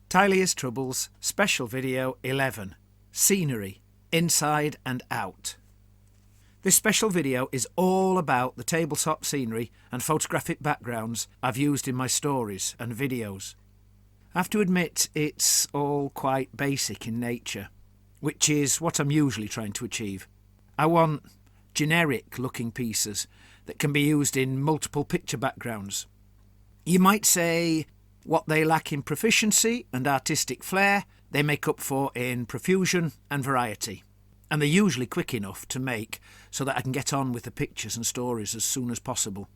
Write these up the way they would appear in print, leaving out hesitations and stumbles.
Tilea's Troubles Special Video 11 Scenery, Inside and Out. This special video is all about the tabletop scenery and photographic backgrounds I've used in my stories and videos. I have to admit it's all quite basic in nature, which is what I'm usually trying to achieve. I want generic looking pieces that can be used in multiple picture backgrounds. You might say what they lack in proficiency and artistic flair, they make up for in profusion and variety. And they're usually quick enough to make so that I can get on with the pictures and stories as soon as possible.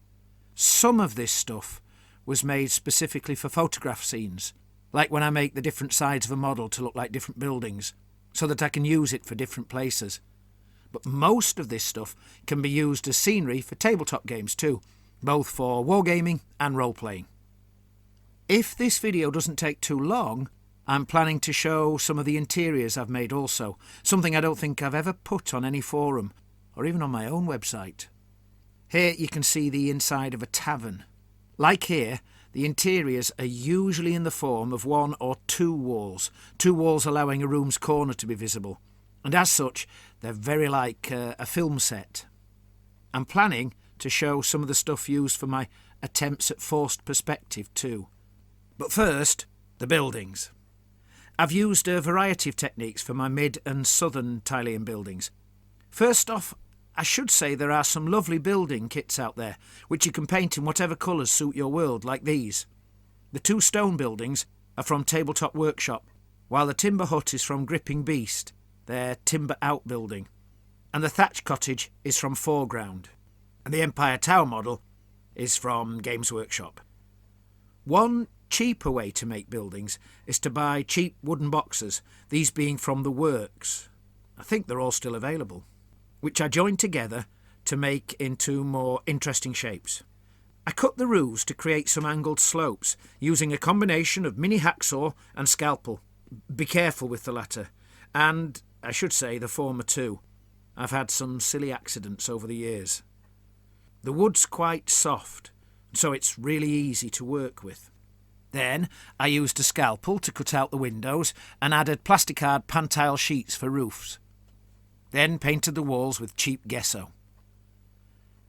Some of this stuff was made specifically for photograph scenes, like when I make the different sides of a model to look like different buildings, so that I can use it for different places. But most of this stuff can be used as scenery for tabletop games too, both for wargaming and role-playing. If this video doesn't take too long, I'm planning to show some of the interiors I've made also, something I don't think I've ever put on any forum, or even on my own website. Here you can see the inside of a tavern. Like here, the interiors are usually in the form of one or two walls allowing a room's corner to be visible, and as such, they're very like a film set. I'm planning to show some of the stuff used for my attempts at forced perspective too. But first, the buildings. I've used a variety of techniques for my mid and southern Tilean buildings. First off, I should say there are some lovely building kits out there, which you can paint in whatever colours suit your world, like these. The two stone buildings are from Tabletop Workshop, while the timber hut is from Gripping Beast, their timber outbuilding, and the thatch cottage is from Foreground, and the Empire Tower model is from Games Workshop. One cheaper way to make buildings is to buy cheap wooden boxes, these being from the Works. I think they're all still available, which I joined together to make into more interesting shapes. I cut the roofs to create some angled slopes using a combination of mini hacksaw and scalpel. Be careful with the latter, and I should say the former too. I've had some silly accidents over the years. The wood's quite soft, so it's really easy to work with. Then I used a scalpel to cut out the windows and added plasticard pan-tile sheets for roofs. Then painted the walls with cheap gesso.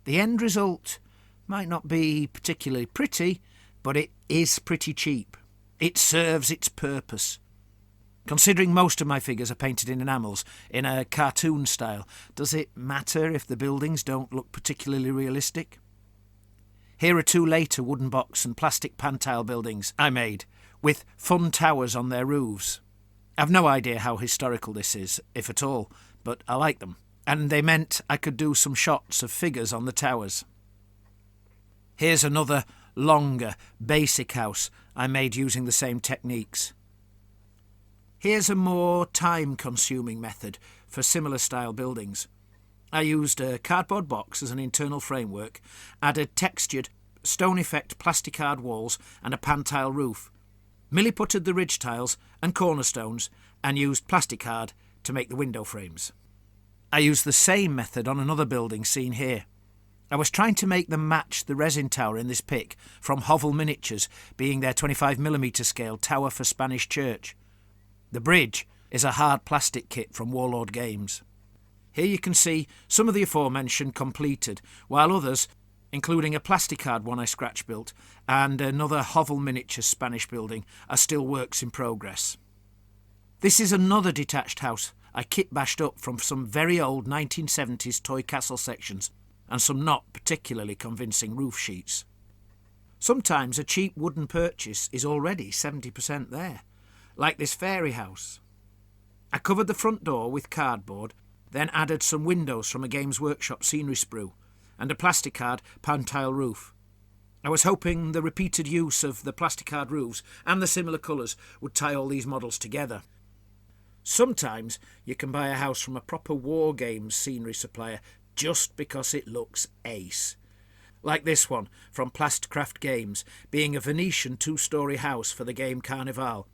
The end result might not be particularly pretty, but it is pretty cheap. It serves its purpose. Considering most of my figures are painted in enamels in a cartoon style, does it matter if the buildings don't look particularly realistic? Here are two later wooden box and plastic pan-tile buildings I made, with fun towers on their roofs. I've no idea how historical this is, if at all, but I like them, and they meant I could do some shots of figures on the towers. Here's another, longer, basic house I made using the same techniques. Here's a more time-consuming method for similar style buildings. I used a cardboard box as an internal framework, added textured, stone effect plasticard walls and a pan-tile roof, milli-putted the ridge tiles and cornerstones, and used plasticard to make the window frames. I used the same method on another building seen here. I was trying to make them match the resin tower in this pic from Hovel Miniatures, being their 25mm scale tower for Spanish Church. The bridge is a hard plastic kit from Warlord Games. Here you can see some of the aforementioned completed, while others, including a plasticard one I scratch built and another Hovel Miniatures Spanish building, are still works in progress. This is another detached house I kit bashed up from some very old 1970s toy castle sections and some not particularly convincing roof sheets. Sometimes a cheap wooden purchase is already 70% there, like this fairy house. I covered the front door with cardboard, then added some windows from a Games Workshop scenery sprue and a plasticard pan-tile roof. I was hoping the repeated use of the plasticard roofs and the similar colours would tie all these models together. Sometimes you can buy a house from a proper War Games scenery supplier just because it looks ace. Like this one from Plastcraft Games, being a Venetian 2-storey house for the game Carnival,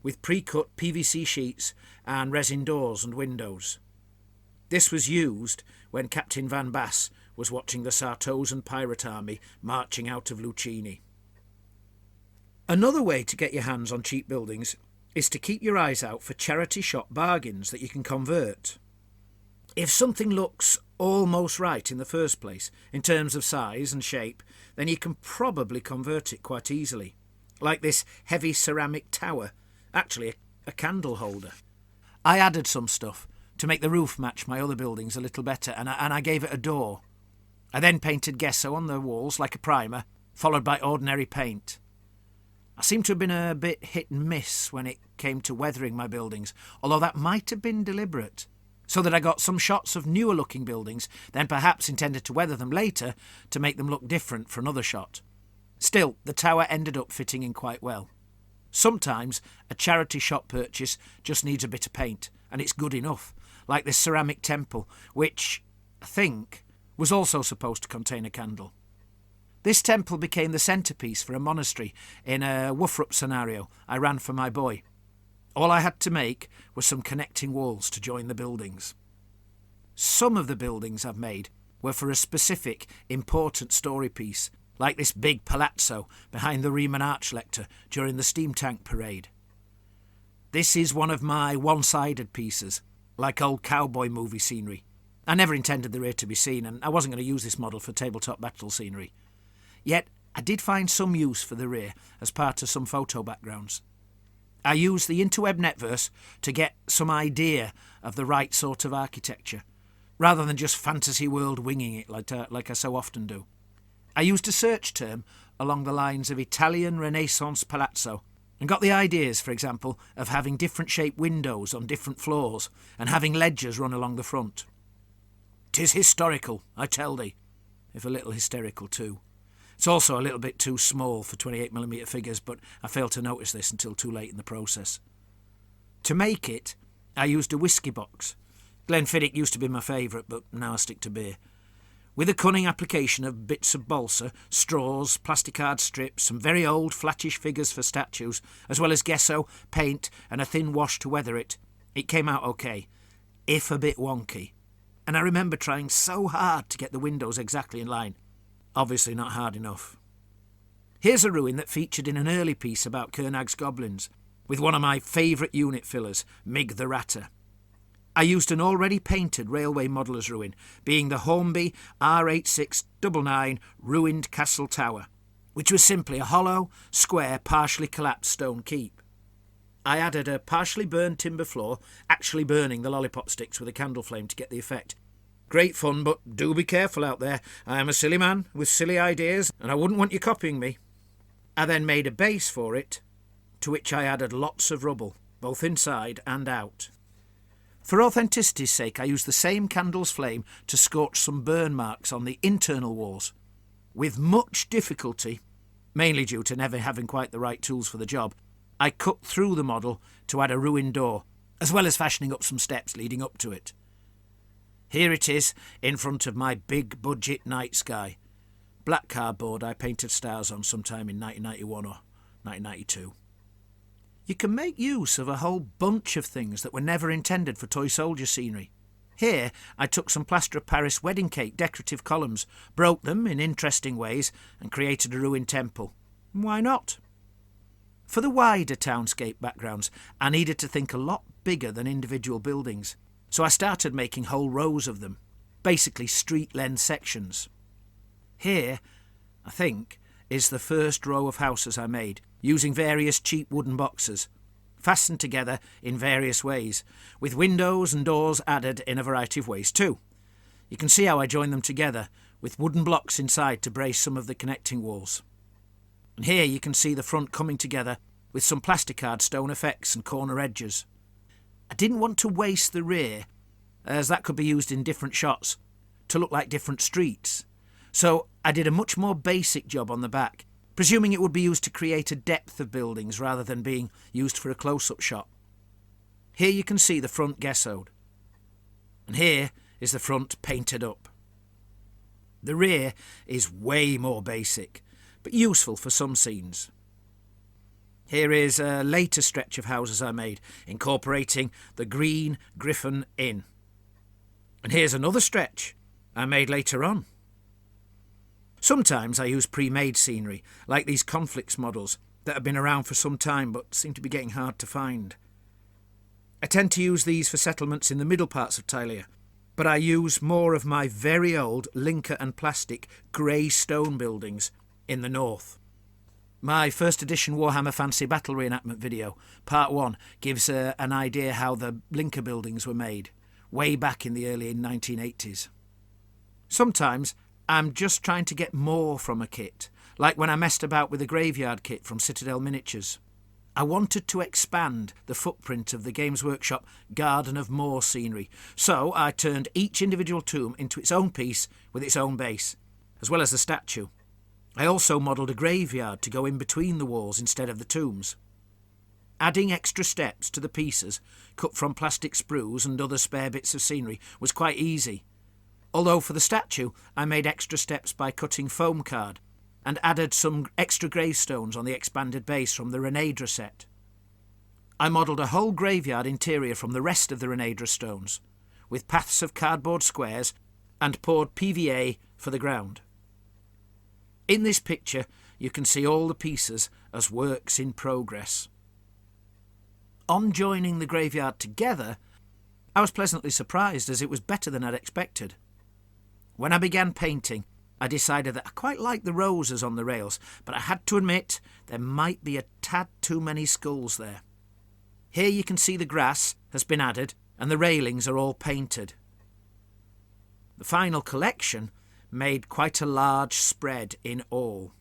with pre-cut PVC sheets and resin doors and windows. This was used when Captain Van Bass was watching the Sartosan pirate army marching out of Lucchini. Another way to get your hands on cheap buildings is to keep your eyes out for charity shop bargains that you can convert. If something looks almost right in the first place, in terms of size and shape, then you can probably convert it quite easily. Like this heavy ceramic tower, actually a candle holder. I added some stuff to make the roof match my other buildings a little better, and I gave it a door. I then painted gesso on the walls like a primer, followed by ordinary paint. I seem to have been a bit hit and miss when it came to weathering my buildings, although that might have been deliberate, so that I got some shots of newer looking buildings, then perhaps intended to weather them later to make them look different for another shot. Still, the tower ended up fitting in quite well. Sometimes a charity shop purchase just needs a bit of paint, and it's good enough, like this ceramic temple, which, I think, was also supposed to contain a candle. This temple became the centrepiece for a monastery in a woof-up scenario I ran for my boy. All I had to make was some connecting walls to join the buildings. Some of the buildings I've made were for a specific, important story piece, like this big palazzo behind the Riemann Arch Lecture during the steam tank parade. This is one of my one-sided pieces, like old cowboy movie scenery. I never intended the rear to be seen, and I wasn't going to use this model for tabletop battle scenery. Yet, I did find some use for the rear as part of some photo backgrounds. I used the interweb netverse to get some idea of the right sort of architecture, rather than just fantasy world winging it like I so often do. I used a search term along the lines of Italian Renaissance palazzo, and got the ideas, for example, of having different shaped windows on different floors, and having ledgers run along the front. 'Tis historical, I tell thee, if a little hysterical too. It's also a little bit too small for 28mm figures, but I failed to notice this until too late in the process. To make it, I used a whisky box. Glenfiddich used to be my favourite, but now I stick to beer. With a cunning application of bits of balsa, straws, plasticard strips, some very old flattish figures for statues, as well as gesso, paint and a thin wash to weather it, it came out okay, if a bit wonky. And I remember trying so hard to get the windows exactly in line. Obviously not hard enough. Here's a ruin that featured in an early piece about Kernag's goblins, with one of my favourite unit fillers, Mig the Ratter. I used an already painted railway modeller's ruin, being the Hornby R8699 ruined castle tower, which was simply a hollow, square, partially collapsed stone keep. I added a partially burned timber floor, actually burning the lollipop sticks with a candle flame to get the effect. Great fun, but do be careful out there. I am a silly man with silly ideas, and I wouldn't want you copying me. I then made a base for it, to which I added lots of rubble, both inside and out. For authenticity's sake, I used the same candle's flame to scorch some burn marks on the internal walls. With much difficulty, mainly due to never having quite the right tools for the job, I cut through the model to add a ruined door, as well as fashioning up some steps leading up to it. Here it is, in front of my big budget night sky. Black cardboard I painted stars on sometime in 1991 or 1992. You can make use of a whole bunch of things that were never intended for toy soldier scenery. Here I took some plaster of Paris wedding cake decorative columns, broke them in interesting ways and created a ruined temple. Why not? For the wider townscape backgrounds, I needed to think a lot bigger than individual buildings, so I started making whole rows of them, basically street-length sections. Here, I think, is the first row of houses I made, using various cheap wooden boxes, fastened together in various ways, with windows and doors added in a variety of ways too. You can see how I joined them together, with wooden blocks inside to brace some of the connecting walls. And here you can see the front coming together with some plasticard stone effects and corner edges. I didn't want to waste the rear, as that could be used in different shots to look like different streets. So I did a much more basic job on the back, presuming it would be used to create a depth of buildings rather than being used for a close-up shot. Here you can see the front gessoed, and here is the front painted up. The rear is way more basic, but useful for some scenes. Here is a later stretch of houses I made, incorporating the Green Griffin Inn. And here's another stretch I made later on. Sometimes I use pre-made scenery, like these conflicts models, that have been around for some time but seem to be getting hard to find. I tend to use these for settlements in the middle parts of Tilea, but I use more of my very old linker and plastic grey stone buildings in the north. My first edition Warhammer Fantasy Battle reenactment video, part 1, gives an idea how the linker buildings were made, way back in the early 1980s. Sometimes I'm just trying to get more from a kit, like when I messed about with the graveyard kit from Citadel Miniatures. I wanted to expand the footprint of the Games Workshop Garden of Moor scenery, so I turned each individual tomb into its own piece with its own base, as well as the statue. I also modelled a graveyard to go in between the walls instead of the tombs. Adding extra steps to the pieces, cut from plastic sprues and other spare bits of scenery, was quite easy. Although for the statue, I made extra steps by cutting foam card and added some extra gravestones on the expanded base from the Renadra set. I modelled a whole graveyard interior from the rest of the Renadra stones, with paths of cardboard squares, and poured PVA for the ground. In this picture, you can see all the pieces as works in progress. On joining the graveyard together, I was pleasantly surprised as it was better than I'd expected. When I began painting, I decided that I quite liked the roses on the rails, but I had to admit there might be a tad too many skulls there. Here you can see the grass has been added and the railings are all painted. The final collection made quite a large spread in all.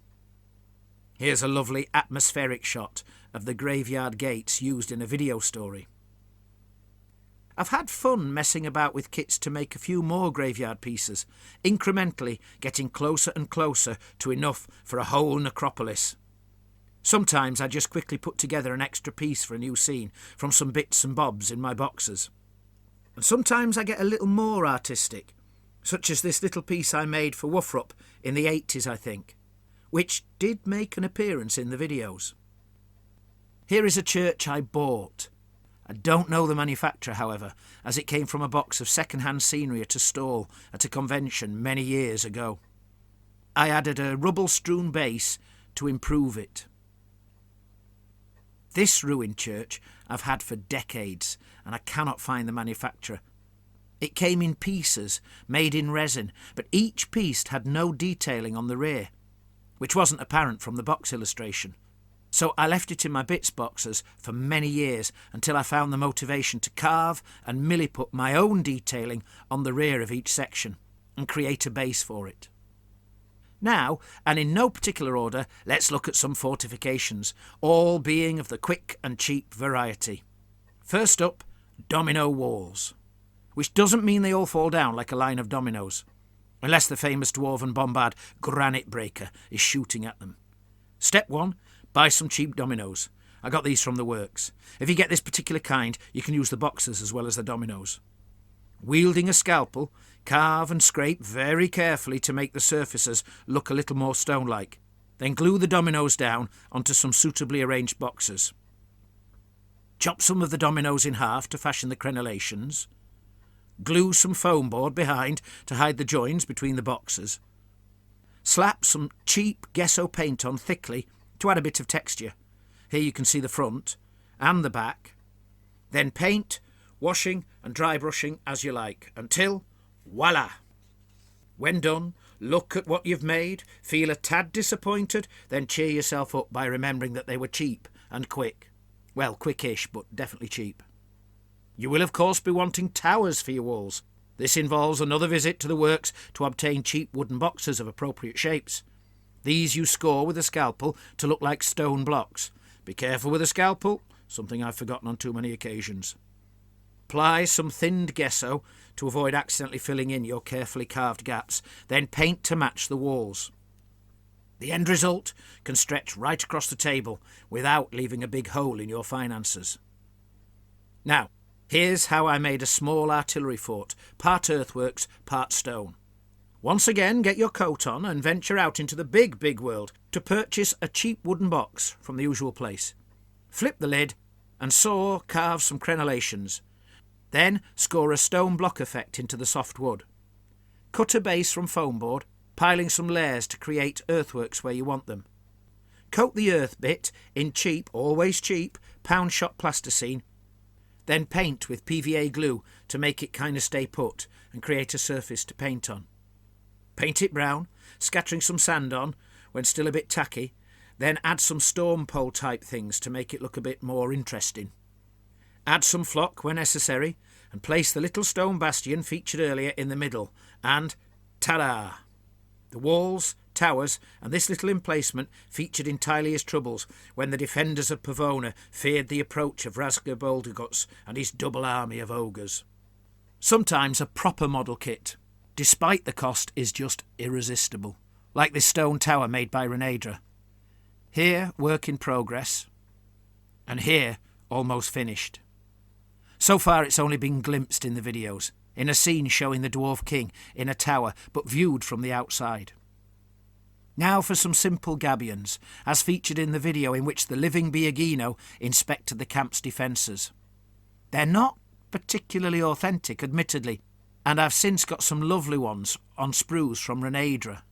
Here's a lovely atmospheric shot of the graveyard gates used in a video story. I've had fun messing about with kits to make a few more graveyard pieces, incrementally getting closer and closer to enough for a whole necropolis. Sometimes I just quickly put together an extra piece for a new scene from some bits and bobs in my boxes. And sometimes I get a little more artistic, such as this little piece I made for Woofrup in the 80s, I think, which did make an appearance in the videos. Here is a church I bought. I don't know the manufacturer, however, as it came from a box of second-hand scenery at a stall at a convention many years ago. I added a rubble-strewn base to improve it. This ruined church I've had for decades, and I cannot find the manufacturer. It came in pieces, made in resin, but each piece had no detailing on the rear, which wasn't apparent from the box illustration. So I left it in my bits boxes for many years until I found the motivation to carve and milliput my own detailing on the rear of each section and create a base for it. Now, and in no particular order, let's look at some fortifications, all being of the quick and cheap variety. First up, domino walls, which doesn't mean they all fall down like a line of dominoes, unless the famous dwarven bombard granite breaker is shooting at them. Step 1, buy some cheap dominoes. I got these from the works. If you get this particular kind, you can use the boxes as well as the dominoes. Wielding a scalpel, carve and scrape very carefully to make the surfaces look a little more stone-like. Then glue the dominoes down onto some suitably arranged boxes. Chop some of the dominoes in half to fashion the crenellations. Glue some foam board behind to hide the joins between the boxes. Slap some cheap gesso paint on thickly to add a bit of texture. Here you can see the front and the back. Then paint, washing and dry brushing as you like until, voila! When done, look at what you've made, feel a tad disappointed, then cheer yourself up by remembering that they were cheap and quick. Well, quickish, but definitely cheap. You will of course be wanting towers for your walls. This involves another visit to the works to obtain cheap wooden boxes of appropriate shapes. These you score with a scalpel to look like stone blocks. Be careful with a scalpel, something I've forgotten on too many occasions. Apply some thinned gesso to avoid accidentally filling in your carefully carved gaps, then paint to match the walls. The end result can stretch right across the table without leaving a big hole in your finances. Now, here's how I made a small artillery fort, part earthworks, part stone. Once again, get your coat on and venture out into the big world to purchase a cheap wooden box from the usual place. Flip the lid and carve some crenellations. Then score a stone block effect into the soft wood. Cut a base from foam board, piling some layers to create earthworks where you want them. Coat the earth bit in cheap, always cheap, pound shop plasticine, then paint with PVA glue to make it kind of stay put and create a surface to paint on. Paint it brown, scattering some sand on when still a bit tacky, then add some storm pole type things to make it look a bit more interesting. Add some flock when necessary and place the little stone bastion featured earlier in the middle and ta-da! The walls, towers and this little emplacement featured in Tilea's troubles when the defenders of Pavona feared the approach of Rasgar Boulderguts and his double army of ogres. Sometimes a proper model kit, despite the cost, is just irresistible, like this stone tower made by Renadra. Here, work in progress, and here, almost finished. So far it's only been glimpsed in the videos, in a scene showing the Dwarf King in a tower, but viewed from the outside. Now for some simple gabions, as featured in the video in which the living Biagino inspected the camp's defences. They're not particularly authentic, admittedly, and I've since got some lovely ones on sprues from Renadra.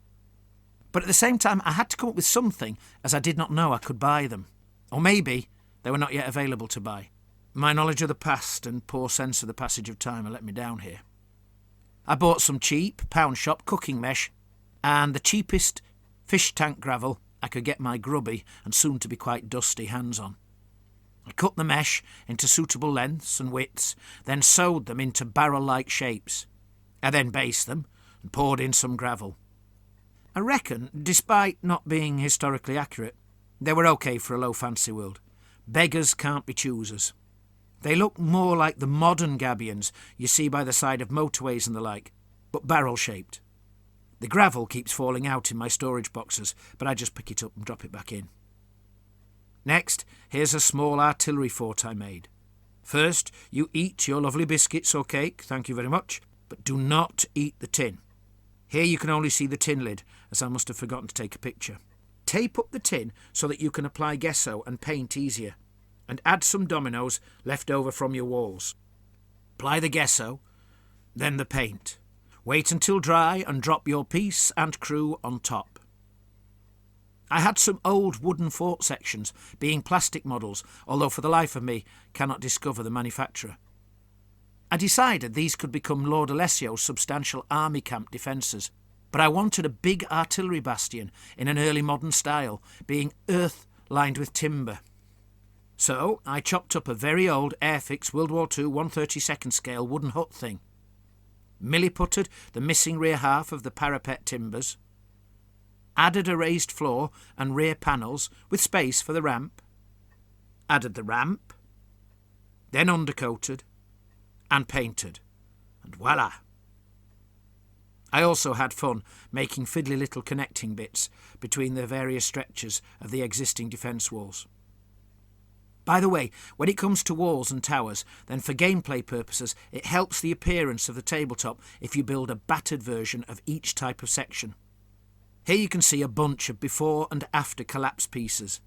But at the same time I had to come up with something, as I did not know I could buy them. Or maybe they were not yet available to buy. My knowledge of the past and poor sense of the passage of time have let me down here. I bought some cheap pound shop cooking mesh and the cheapest fish tank gravel I could get my grubby and soon to be quite dusty hands on. I cut the mesh into suitable lengths and widths, then sewed them into barrel-like shapes. I then based them and poured in some gravel. I reckon, despite not being historically accurate, they were okay for a low fancy world. Beggars can't be choosers. They look more like the modern gabions you see by the side of motorways and the like, but barrel-shaped. The gravel keeps falling out in my storage boxes, but I just pick it up and drop it back in. Next, here's a small artillery fort I made. First, you eat your lovely biscuits or cake, thank you very much, but do not eat the tin. Here you can only see the tin lid, as I must have forgotten to take a picture. Tape up the tin so that you can apply gesso and paint easier, and add some dominoes left over from your walls. Apply the gesso, then the paint. Wait until dry and drop your piece and crew on top. I had some old wooden fort sections, being plastic models, although for the life of me cannot discover the manufacturer. I decided these could become Lord Alessio's substantial army camp defences, but I wanted a big artillery bastion in an early modern style, being earth lined with timber. So I chopped up a very old Airfix World War II 1/32 scale wooden hut thing, milliputted the missing rear half of the parapet timbers, added a raised floor and rear panels with space for the ramp, added the ramp, then undercoated and painted, and voila! I also had fun making fiddly little connecting bits between the various stretches of the existing defence walls. By the way, when it comes to walls and towers, then for gameplay purposes it helps the appearance of the tabletop if you build a battered version of each type of section. Here you can see a bunch of before and after collapse pieces.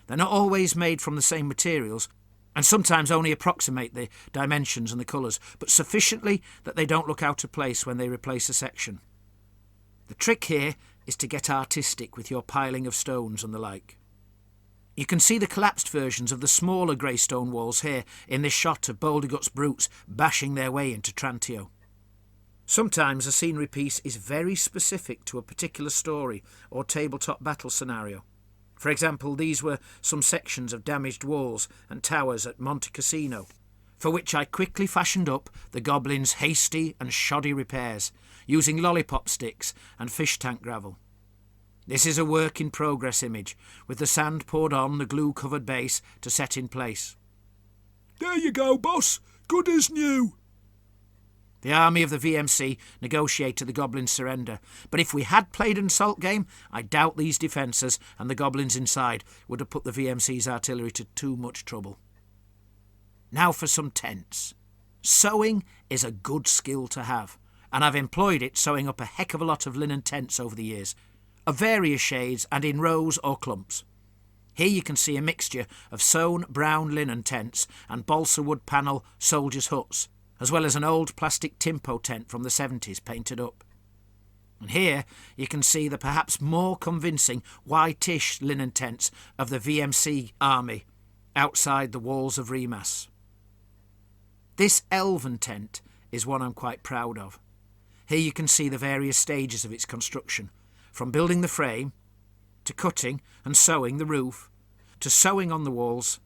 They're not always made from the same materials, and sometimes only approximate the dimensions and the colours, but sufficiently that they don't look out of place when they replace a section. The trick here is to get artistic with your piling of stones and the like. You can see the collapsed versions of the smaller grey stone walls here in this shot of Bouldergut's brutes bashing their way into Trantio. Sometimes a scenery piece is very specific to a particular story or tabletop battle scenario. For example, these were some sections of damaged walls and towers at Monte Cassino, for which I quickly fashioned up the goblins' hasty and shoddy repairs, using lollipop sticks and fish tank gravel. This is a work in progress image, with the sand poured on the glue-covered base to set in place. There you go, boss. Good as new. The army of the VMC negotiated the goblins' surrender, but if we had played an assault game, I doubt these defences and the goblins inside would have put the VMC's artillery to too much trouble. Now for some tents. Sewing is a good skill to have, and I've employed it sewing up a heck of a lot of linen tents over the years, of various shades and in rows or clumps. Here you can see a mixture of sewn brown linen tents and balsa wood panel soldiers' huts, as well as an old plastic Timpo tent from the 70s painted up. And here you can see the perhaps more convincing whitish linen tents of the VMC army outside the walls of Remas. This elven tent is one I'm quite proud of. Here you can see the various stages of its construction, from building the frame, to cutting and sewing the roof, to sewing on the walls,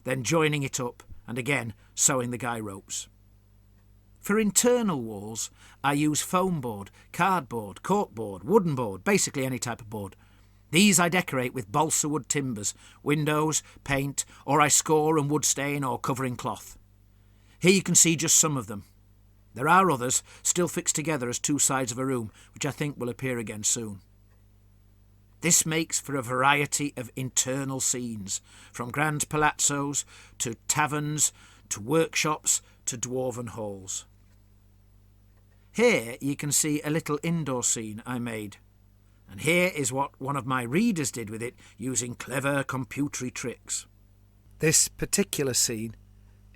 then joining it up and again sewing the guy ropes. For internal walls, I use foam board, cardboard, corkboard, wooden board, basically any type of board. These I decorate with balsa wood timbers, windows, paint, or I score and wood stain or covering cloth. Here you can see just some of them. There are others still fixed together as two sides of a room, which I think will appear again soon. This makes for a variety of internal scenes, from grand palazzos to taverns to workshops to dwarven halls. Here you can see a little indoor scene I made, and here is what one of my readers did with it using clever computery tricks. This particular scene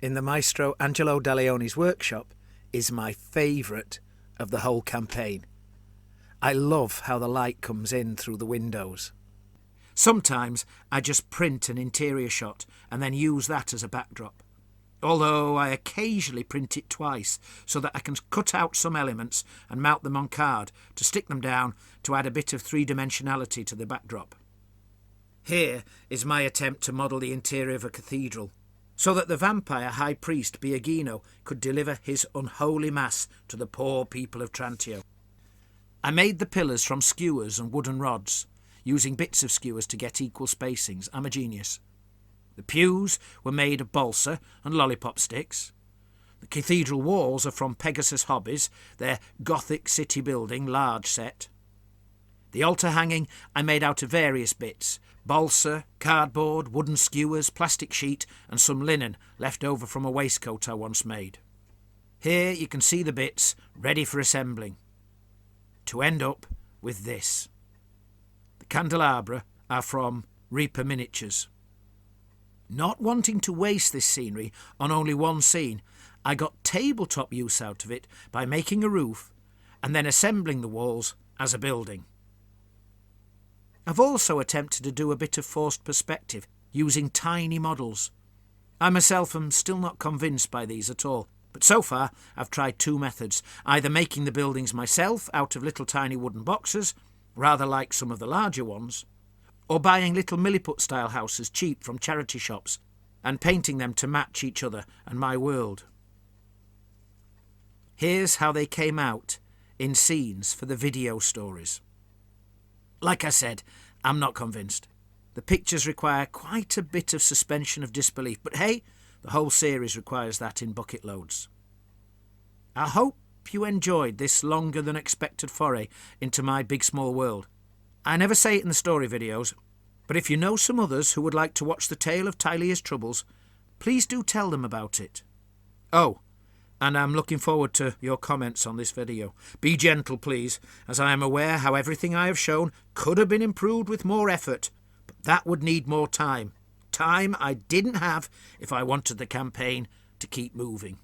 in the maestro Angelo Da Leone's workshop is my favourite of the whole campaign. I love how the light comes in through the windows. Sometimes I just print an interior shot and then use that as a backdrop, although I occasionally print it twice so that I can cut out some elements and mount them on card to stick them down to add a bit of three-dimensionality to the backdrop. Here is my attempt to model the interior of a cathedral, so that the vampire high priest Biagino could deliver his unholy mass to the poor people of Trantio. I made the pillars from skewers and wooden rods, using bits of skewers to get equal spacings. I'm a genius. The pews were made of balsa and lollipop sticks. The cathedral walls are from Pegasus Hobbies, their Gothic city building large set. The altar hanging I made out of various bits: balsa, cardboard, wooden skewers, plastic sheet and some linen left over from a waistcoat I once made. Here you can see the bits ready for assembling, to end up with this. The candelabra are from Reaper Miniatures. Not wanting to waste this scenery on only one scene, I got tabletop use out of it by making a roof and then assembling the walls as a building. I've also attempted to do a bit of forced perspective using tiny models. I myself am still not convinced by these at all, but so far I've tried two methods, either making the buildings myself out of little tiny wooden boxes, rather like some of the larger ones, or buying little Milliput-style houses cheap from charity shops and painting them to match each other and my world. Here's how they came out in scenes for the video stories. Like I said, I'm not convinced. The pictures require quite a bit of suspension of disbelief, but hey, the whole series requires that in bucket loads. I hope you enjoyed this longer than expected foray into my big small world. I never say it in the story videos, but if you know some others who would like to watch the tale of Tilea's troubles, please do tell them about it. Oh, and I'm looking forward to your comments on this video. Be gentle, please, as I am aware how everything I have shown could have been improved with more effort, but that would need more time. Time I didn't have if I wanted the campaign to keep moving.